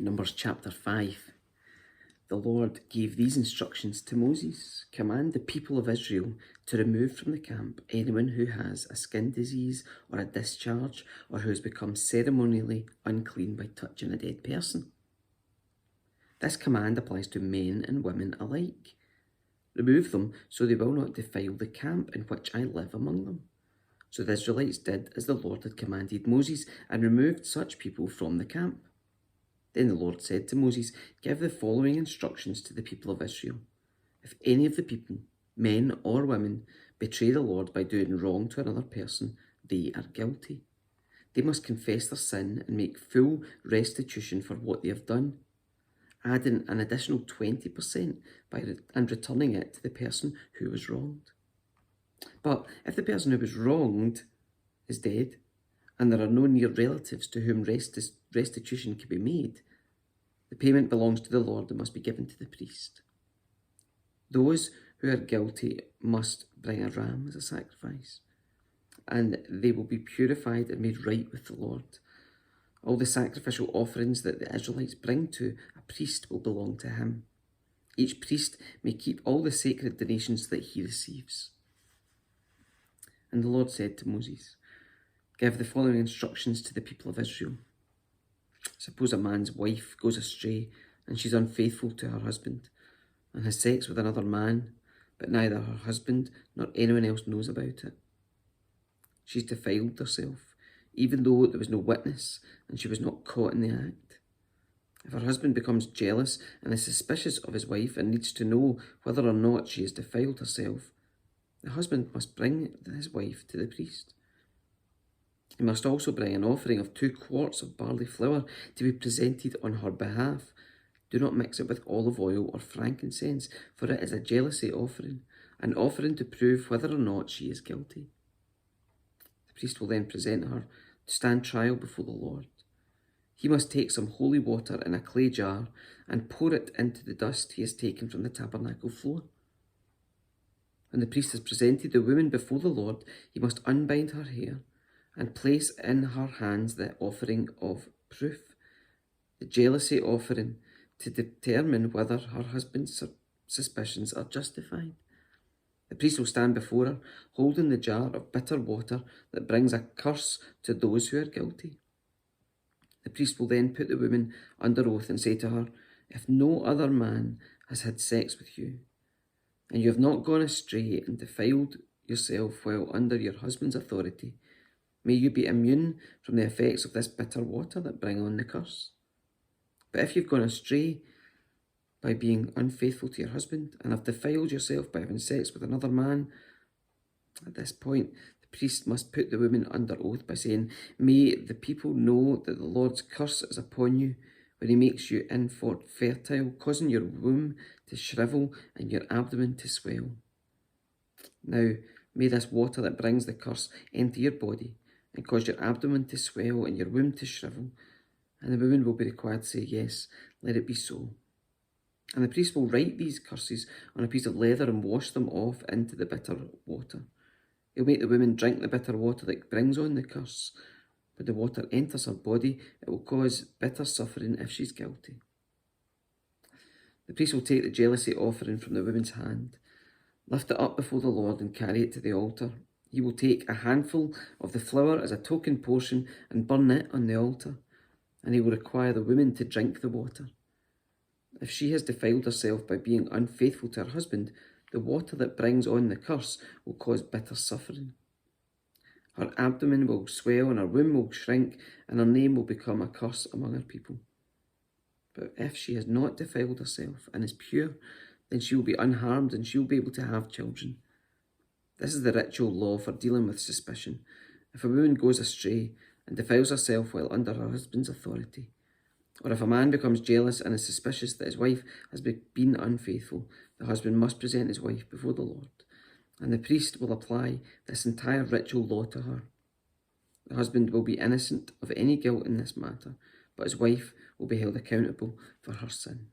Numbers chapter 5. The Lord gave these instructions to Moses. Command the people of Israel to remove from the camp anyone who has a skin disease or a discharge or who has become ceremonially unclean by touching a dead person. This command applies to men and women alike. Remove them so they will not defile the camp in which I live among them. So the Israelites did as the Lord had commanded Moses and removed such people from the camp. Then the Lord said to Moses, give the following instructions to the people of Israel. If any of the people, men or women, betray the Lord by doing wrong to another person, they are guilty. They must confess their sin and make full restitution for what they have done, adding an additional 20% and returning it to the person who was wronged. But if the person who was wronged is dead, and there are no near relatives to whom restitution can be made, the payment belongs to the Lord and must be given to the priest. Those who are guilty must bring a ram as a sacrifice, and they will be purified and made right with the Lord. All the sacrificial offerings that the Israelites bring to a priest will belong to him. Each priest may keep all the sacred donations that he receives. And the Lord said to Moses, give the following instructions to the people of Israel. Suppose a man's wife goes astray and she's unfaithful to her husband and has sex with another man, but neither her husband nor anyone else knows about it. She's defiled herself, even though there was no witness and she was not caught in the act. If her husband becomes jealous and is suspicious of his wife and needs to know whether or not she has defiled herself, the husband must bring his wife to the priest. He must also bring an offering of 2 quarts of barley flour to be presented on her behalf. Do not mix it with olive oil or frankincense, for it is a jealousy offering, an offering to prove whether or not she is guilty. The priest will then present her to stand trial before the Lord. He must take some holy water in a clay jar and pour it into the dust he has taken from the tabernacle floor. When the priest has presented the woman before the Lord, he must unbind her hair and place in her hands the offering of proof, the jealousy offering, to determine whether her husband's suspicions are justified. The priest will stand before her, holding the jar of bitter water that brings a curse to those who are guilty. The priest will then put the woman under oath and say to her, if no other man has had sex with you, and you have not gone astray and defiled yourself while under your husband's authority, may you be immune from the effects of this bitter water that bring on the curse. But if you've gone astray by being unfaithful to your husband and have defiled yourself by having sex with another man, at this point, the priest must put the woman under oath by saying, may the people know that the Lord's curse is upon you when he makes you infertile, causing your womb to shrivel and your abdomen to swell. Now, may this water that brings the curse enter your body and cause your abdomen to swell and your womb to shrivel, and the woman will be required to say, yes, let it be so. And the priest will write these curses on a piece of leather and wash them off into the bitter water. He'll make the woman drink the bitter water that brings on the curse. When the water enters her body, it will cause bitter suffering if she's guilty. The priest will take the jealousy offering from the woman's hand, lift it up before the Lord and carry it to the altar. He will take a handful of the flour as a token portion and burn it on the altar, and he will require the woman to drink the water. If she has defiled herself by being unfaithful to her husband, the water that brings on the curse will cause bitter suffering. Her abdomen will swell and her womb will shrink, and her name will become a curse among her people. But if she has not defiled herself and is pure, then she will be unharmed and she will be able to have children. This is the ritual law for dealing with suspicion. If a woman goes astray and defiles herself while under her husband's authority, or if a man becomes jealous and is suspicious that his wife has been unfaithful, the husband must present his wife before the Lord, and the priest will apply this entire ritual law to her. The husband will be innocent of any guilt in this matter, but his wife will be held accountable for her sin.